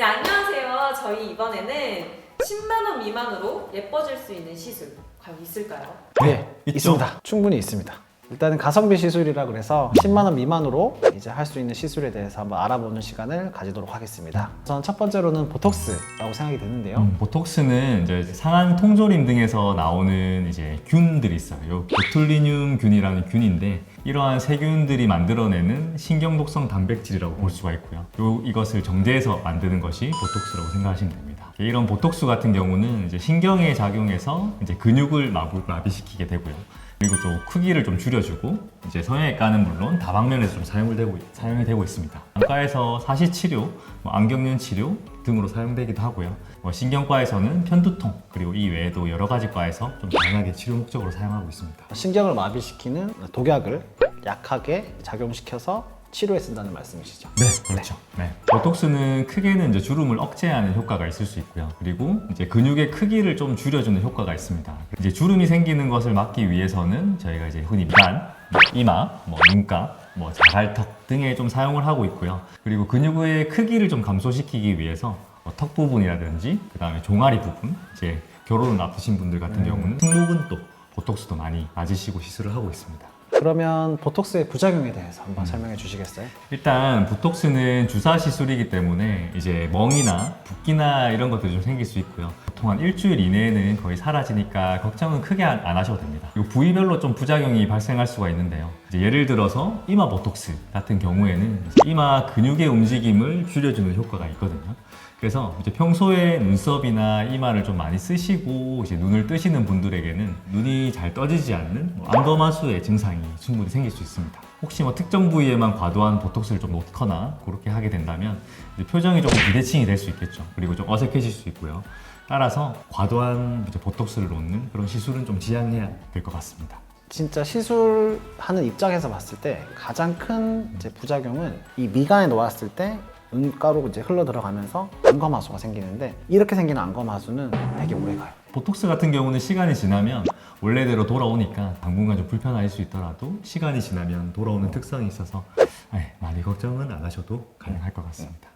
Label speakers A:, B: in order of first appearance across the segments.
A: 네, 안녕하세요. 저희 이번에는 10만 원 미만으로 예뻐질 수 있는 시술 과연 있을까요?
B: 네,
C: 있죠?
B: 있습니다. 충분히 있습니다. 일단은 가성비 시술이라 그래서 10만 원 미만으로 이제 할 수 있는 시술에 대해서 한번 알아보는 시간을 가지도록 하겠습니다. 우선 첫 번째로는 보톡스라고 생각이 드는데요.
C: 보톡스는 이제 상한 통조림 등에서 나오는 이제 균들이 있어요. 요 보툴리늄 균이라는 균인데 이러한 세균들이 만들어내는 신경독성 단백질이라고 볼 수가 있고요. 이것을 정제해서 만드는 것이 보톡스라고 생각하시면 됩니다. 이런 보톡스 같은 경우는 이제 신경에 작용해서 이제 근육을 마비시키게 되고요. 그리고 좀 크기를 좀 줄여주고 이제 성형외과는 물론 다방면에서 좀 사용이 되고 있습니다. 안과에서 사시치료, 안경련 치료 등으로 사용되기도 하고요. 신경과에서는 편두통 그리고 이 외에도 여러 가지 과에서 좀 다양하게 치료 목적으로 사용하고 있습니다.
B: 신경을 마비시키는 독약을 약하게 작용시켜서 치료에 쓴다는 말씀이시죠?
C: 네, 그렇죠. 네. 보톡스는 크게는 이제 주름을 억제하는 효과가 있을 수 있고요. 그리고 이제 근육의 크기를 좀 줄여주는 효과가 있습니다. 이제 주름이 생기는 것을 막기 위해서는 저희가 이제 흔히 미간, 이마, 눈가, 자갈턱 등에 좀 사용을 하고 있고요. 그리고 근육의 크기를 좀 감소시키기 위해서 턱 부분이라든지 그다음에 종아리 부분, 이제 결혼을 앞두신 분들 같은 경우는 승모근 또 보톡스도 많이 맞으시고 시술을 하고 있습니다.
B: 그러면 보톡스의 부작용에 대해서 한번 설명해 주시겠어요?
C: 일단 보톡스는 주사 시술이기 때문에 이제 멍이나 붓기나 이런 것들이 좀 생길 수 있고요. 보통 한 일주일 이내에는 거의 사라지니까 걱정은 크게 안 하셔도 됩니다. 이 부위별로 좀 부작용이 발생할 수가 있는데요. 이제 예를 들어서 이마 보톡스 같은 경우에는 이마 근육의 움직임을 줄여주는 효과가 있거든요. 그래서 이제 평소에 눈썹이나 이마를 좀 많이 쓰시고 이제 눈을 뜨시는 분들에게는 눈이 잘 떠지지 않는 안검하수의 증상이 충분히 생길 수 있습니다. 혹시 특정 부위에만 과도한 보톡스를 좀 놓거나 그렇게 하게 된다면 이제 표정이 조금 비대칭이 될 수 있겠죠. 그리고 좀 어색해질 수 있고요. 따라서 과도한 이제 보톡스를 놓는 그런 시술은 좀 지양해야 될 것 같습니다.
B: 진짜 시술하는 입장에서 봤을 때 가장 큰 이제 부작용은 이 미간에 놓았을 때 눈가로 이제 흘러 들어가면서 안검하수가 생기는데 이렇게 생기는 안검하수는 되게 오래 가요.
C: 보톡스 같은 경우는 시간이 지나면 원래대로 돌아오니까 당분간 좀 불편할 수 있더라도 시간이 지나면 돌아오는 특성이 있어서 많이 걱정은 안 하셔도 가능할 것 같습니다.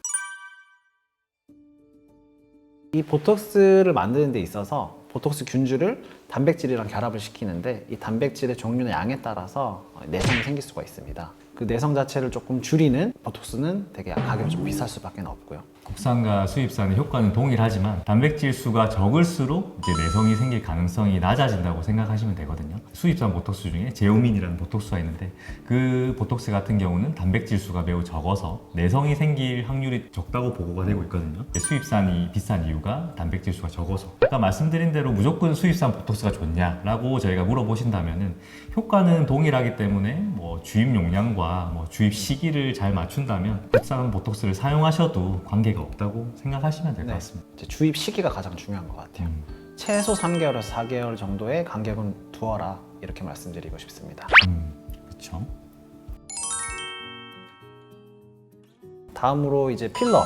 B: 이 보톡스를 만드는 데 있어서 보톡스 균주를 단백질이랑 결합을 시키는데 이 단백질의 종류나 양에 따라서 내성이 생길 수가 있습니다. 그 내성 자체를 조금 줄이는 보톡스는 되게 가격이 좀 비쌀 수밖에 없고요.
C: 국산과 수입산의 효과는 동일하지만 단백질 수가 적을수록 이제 내성이 생길 가능성이 낮아진다고 생각하시면 되거든요. 수입산 보톡스 중에 제오민이라는 보톡스가 있는데 그 보톡스 같은 경우는 단백질 수가 매우 적어서 내성이 생길 확률이 적다고 보고가 되고 있거든요. 수입산이 비싼 이유가 단백질 수가 적어서 아까 말씀드린 대로 무조건 수입산 보톡스가 좋냐라고 저희가 물어보신다면은 효과는 동일하기 때문에 주입 용량과 주입 시기를 잘 맞춘다면 국산 보톡스를 사용하셔도 관계가 없다고 생각하시면 될 것 같습니다.
B: 이제 주입 시기가 가장 중요한 것 같아요. 최소 3개월에서 4개월 정도의 간격은 두어라 이렇게 말씀드리고 싶습니다.
C: 그렇죠.
B: 다음으로 이제 필러.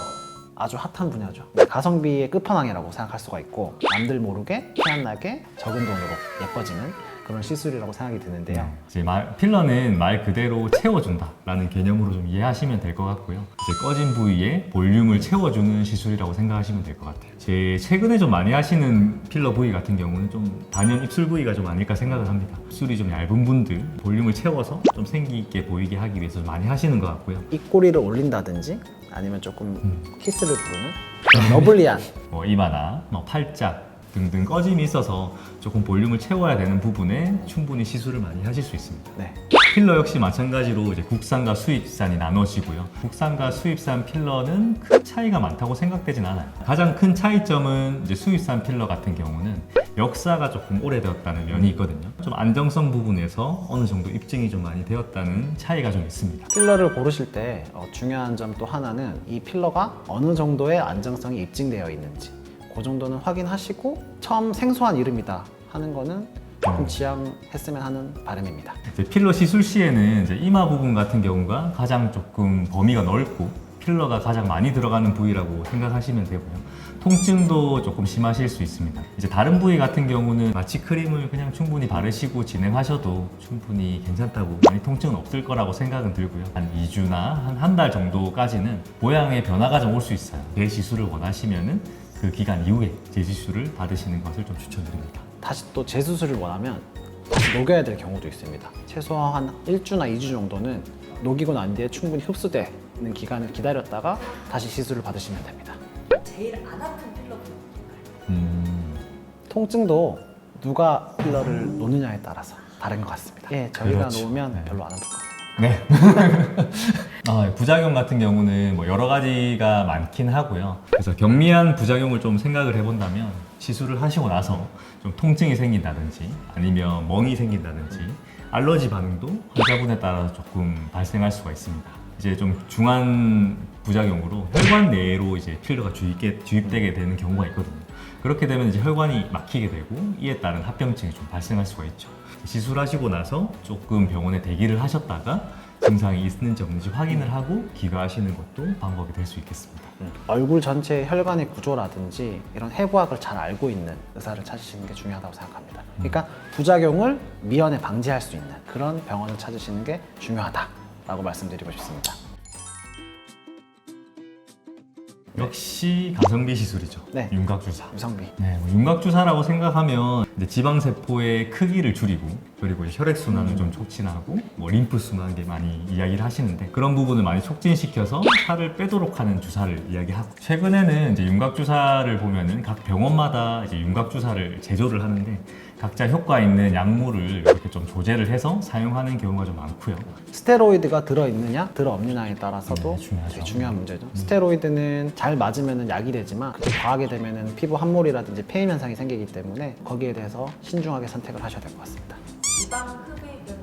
B: 아주 핫한 분야죠. 가성비의 끝판왕이라고 생각할 수가 있고 남들 모르게 티 안 나게 적은 돈으로 예뻐지는 그런 시술이라고 생각이 드는데요.
C: 이제 필러는 말 그대로 채워준다라는 개념으로 좀 이해하시면 될 것 같고요. 이제 꺼진 부위에 볼륨을 채워주는 시술이라고 생각하시면 될 것 같아요. 제 최근에 좀 많이 하시는 필러 부위 같은 경우는 좀 단연 입술 부위가 좀 아닐까 생각을 합니다. 입술이 좀 얇은 분들 볼륨을 채워서 좀 생기 있게 보이게 하기 위해서 많이 하시는 것 같고요.
B: 입꼬리를 올린다든지 아니면 조금 키스를 부르는 러블리한
C: 이마나 팔짝 등등 꺼짐이 있어서 조금 볼륨을 채워야 되는 부분에 충분히 시술을 많이 하실 수 있습니다.
B: 네.
C: 필러 역시 마찬가지로 이제 국산과 수입산이 나눠지고요. 국산과 수입산 필러는 큰 차이가 많다고 생각되진 않아요. 가장 큰 차이점은 이제 수입산 필러 같은 경우는 역사가 조금 오래되었다는 면이 있거든요. 좀 안정성 부분에서 어느 정도 입증이 좀 많이 되었다는 차이가 좀 있습니다.
B: 필러를 고르실 때 중요한 점 또 하나는 이 필러가 어느 정도의 안정성이 입증되어 있는지 그 정도는 확인하시고 처음 생소한 이름이다 하는 거는 조금 지양했으면 하는 바람입니다.
C: 이제 필러 시술 시에는 이제 이마 부분 같은 경우가 가장 조금 범위가 넓고 필러가 가장 많이 들어가는 부위라고 생각하시면 되고요. 통증도 조금 심하실 수 있습니다. 이제 다른 부위 같은 경우는 마취 크림을 그냥 충분히 바르시고 진행하셔도 충분히 괜찮다고, 많이 통증은 없을 거라고 생각은 들고요. 한 2주나 한 달 정도까지는 모양의 변화가 좀 올 수 있어요. 재시술을 원하시면은 그 기간 이후에 재시술을 받으시는 것을 좀 추천드립니다.
B: 다시 또 재수술을 원하면 다시 녹여야 될 경우도 있습니다. 최소한 1주나 2주 정도는 녹이고 난 뒤에 충분히 흡수되는 기간을 기다렸다가 다시 시술을 받으시면 됩니다.
A: 제일 안 아픈 필러 부위
B: 통증도 누가 필러를 놓느냐에 따라서 다른 것 같습니다. 예, 저희가
C: 그렇죠.
B: 놓으면
C: 네.
B: 별로 안 아플 겁니다.
C: 네. 부작용 같은 경우는 뭐 여러 가지가 많긴 하고요. 그래서 경미한 부작용을 좀 생각을 해본다면 시술을 하시고 나서 좀 통증이 생긴다든지 아니면 멍이 생긴다든지 알러지 반응도 환자분에 따라서 조금 발생할 수가 있습니다. 이제 좀 중한 부작용으로 혈관 내로 이제 필러가 주입되게 되는 경우가 있거든요. 그렇게 되면 이제 혈관이 막히게 되고 이에 따른 합병증이 좀 발생할 수가 있죠. 시술하시고 나서 조금 병원에 대기를 하셨다가 증상이 있는지 없는지 확인을 하고 귀가하시는 것도 방법이 될 수 있겠습니다.
B: 얼굴 전체의 혈관의 구조라든지 이런 해부학을 잘 알고 있는 의사를 찾으시는 게 중요하다고 생각합니다. 그러니까 부작용을 미연에 방지할 수 있는 그런 병원을 찾으시는 게 중요하다라고 말씀드리고 싶습니다.
C: 역시 가성비 시술이죠.
B: 네.
C: 윤곽주사.
B: 유성비.
C: 네, 뭐 윤곽주사라고 생각하면 이제 지방세포의 크기를 줄이고 그리고 이제 혈액순환을 좀 촉진하고 뭐 림프순환 게 많이 이야기를 하시는데 그런 부분을 많이 촉진시켜서 살을 빼도록 하는 주사를 이야기하고 최근에는 이제 윤곽주사를 보면은 각 병원마다 이제 윤곽주사를 제조를 하는데 각자 효과 있는 약물을 이렇게 좀 조제를 해서 사용하는 경우가 좀 많고요.
B: 스테로이드가 들어있느냐 들어없느냐에 따라서도
C: 네, 중요하죠.
B: 되게 중요한 문제죠. 스테로이드는 잘 맞으면 약이 되지만 그게 과하게 되면 피부 함몰이라든지 폐임 현상이 생기기 때문에 거기에 대해서 신중하게 선택을 하셔야 될 것 같습니다.
A: 지방 흡입은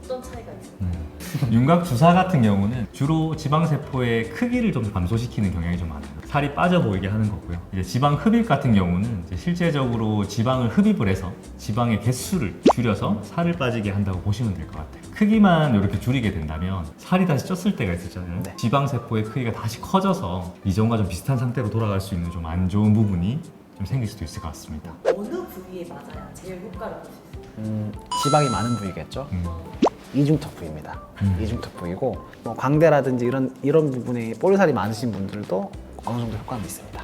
A: 어떤 차이가 있어요?
C: 윤곽 주사 같은 경우는 주로 지방세포의 크기를 좀 감소시키는 경향이 좀 많아요. 살이 빠져 보이게 하는 거고요. 이제 지방 흡입 같은 경우는 이제 실제적으로 지방을 흡입을 해서 지방의 개수를 줄여서 살을 빠지게 한다고 보시면 될 것 같아요. 크기만 이렇게 줄이게 된다면 살이 다시 쪘을 때가 있었잖아요.
B: 네.
C: 지방세포의 크기가 다시 커져서 이전과 좀 비슷한 상태로 돌아갈 수 있는 좀 안 좋은 부분이 좀 생길 수도 있을 것 같습니다.
A: 어느 부위에 맞아야 제일 효과를 볼 수 있어요?
B: 지방이 많은 부위겠죠. 이중턱 부위입니다.
C: 음.
B: 이중턱 부위고 뭐 광대라든지 이런 부분에 볼살이 많으신 분들도 어느 정도 효과는 있습니다.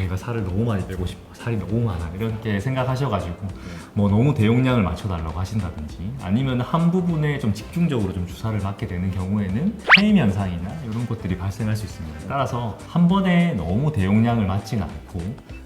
C: 내가 살을 너무 많이 빼고 싶어, 살이 너무 많아 이렇게 생각하셔가지고 뭐 너무 대용량을 맞춰달라고 하신다든지 아니면 한 부분에 좀 집중적으로 좀 주사를 맞게 되는 경우에는 폐임 현상이나 이런 것들이 발생할 수 있습니다. 따라서 한 번에 너무 대용량을 맞지는 않고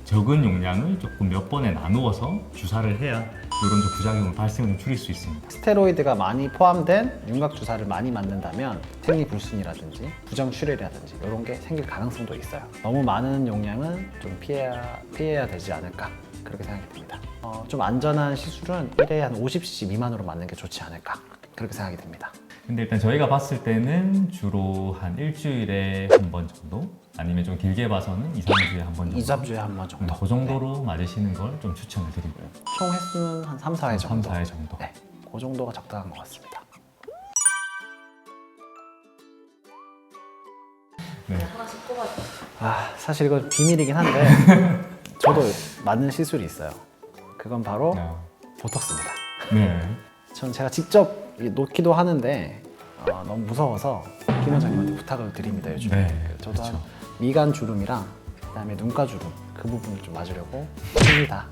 C: 적은 용량을 조금 몇 번에 나누어서 주사를 해야 이런 좀 부작용을 발생을 좀 줄일 수 있습니다.
B: 스테로이드가 많이 포함된 윤곽 주사를 많이 맞는다면 생리불순이라든지 부정출혈이라든지 이런 게 생길 가능성도 있어요. 너무 많은 용량은 좀 피해야 되지 않을까 그렇게 생각이 듭니다. 좀 안전한 시술은 1회에 한 50cc 미만으로 맞는 게 좋지 않을까 그렇게 생각이 듭니다.
C: 근데 일단 저희가 봤을 때는 주로 한 일주일에 한 번 정도 아니면 좀 길게 봐서는 2, 3주에 한 번 정도
B: 2, 3주에 한 번 정도.
C: 그 정도로 맞으시는 걸 좀 추천을 드리고요.
B: 총 횟수는 한 3, 4회 정도.
C: 3, 4회 정도.
B: 네, 그 정도가 적당한 것 같습니다.
C: 네.
A: 하나씩 꼽아주세요.
B: 사실 이건 비밀이긴 한데 저도 맞는 시술이 있어요. 그건 바로 보톡스입니다.
C: 네.
B: 전 제가 직접 놓기도 하는데 너무 무서워서 김 원장님한테 부탁을 드립니다. 요즘에.
C: 네,
B: 저도
C: 그렇죠.
B: 한 미간 주름이랑 그다음에 눈가 주름 그 부분을 좀 맞으려고 합니다.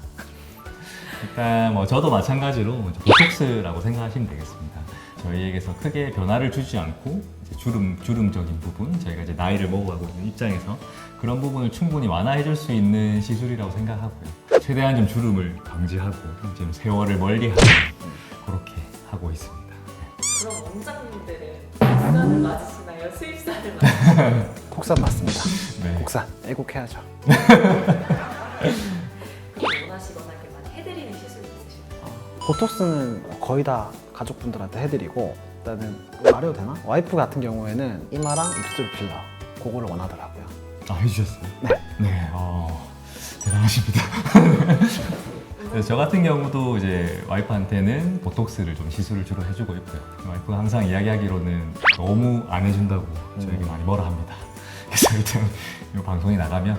C: 일단 뭐 저도 마찬가지로 보톡스라고 생각하시면 되겠습니다. 저희에게서 크게 변화를 주지 않고 이제 주름적인 부분, 저희가 이제 나이를 먹어가고 있는 입장에서 그런 부분을 충분히 완화해줄 수 있는 시술이라고 생각하고요. 최대한 좀 주름을 방지하고 좀 세월을 멀리하고 그렇게 하고 있습니다.
A: 그럼 원장님들은 국산을 맞으시나요? 수입산을 맞으시나요?
B: 국산 맞습니다.
C: 네.
B: 국산 애국해야죠.
A: 그렇게 원하시거나 이렇게 많이 해드리는 시술이 있으신가요?
B: 보톡스는 거의 다 가족분들한테 해드리고 일단은 말해도 되나? 와이프 같은 경우에는 이마랑 입술 필러 그거를 원하더라고요.
C: 아, 해주셨어요?
B: 네.
C: 네. 대단하십니다. 그래서 저 같은 경우도 이제 와이프한테는 보톡스를 좀 시술을 주로 해주고 있고요. 와이프가 항상 이야기하기로는 너무 안 해준다고 저에게 많이 뭐라 합니다. 그래서 일단 이 방송이 나가면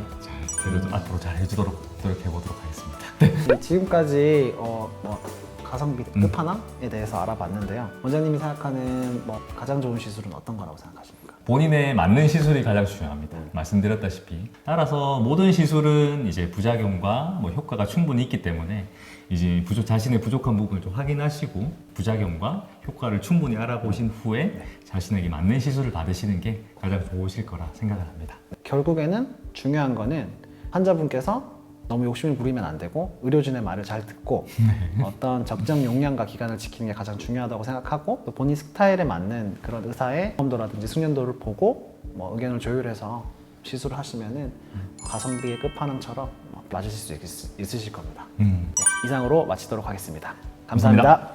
C: 그래도 앞으로 잘 해주도록 노력해보도록 하겠습니다. 네.
B: 지금까지 가성비 끝판왕에 대해서 알아봤는데요. 원장님이 생각하는 가장 좋은 시술은 어떤 거라고 생각하십니까?
C: 본인에 맞는 시술이 가장 중요합니다. 말씀드렸다시피 따라서 모든 시술은 이제 부작용과 효과가 충분히 있기 때문에 이제 자신의 부족한 부분을 좀 확인하시고 부작용과 효과를 충분히 알아보신 후에 자신에게 맞는 시술을 받으시는 게 가장 좋으실 거라 생각을 합니다.
B: 결국에는 중요한 거는 환자분께서 너무 욕심을 부리면 안 되고 의료진의 말을 잘 듣고 어떤 적정 용량과 기간을 지키는 게 가장 중요하다고 생각하고 또 본인 스타일에 맞는 그런 의사의 경험도라든지 숙련도를 보고 의견을 조율해서 시술을 하시면은 가성비의 끝판왕처럼 맞으실 수 있으실 겁니다. 네, 이상으로 마치도록 하겠습니다. 감사합니다.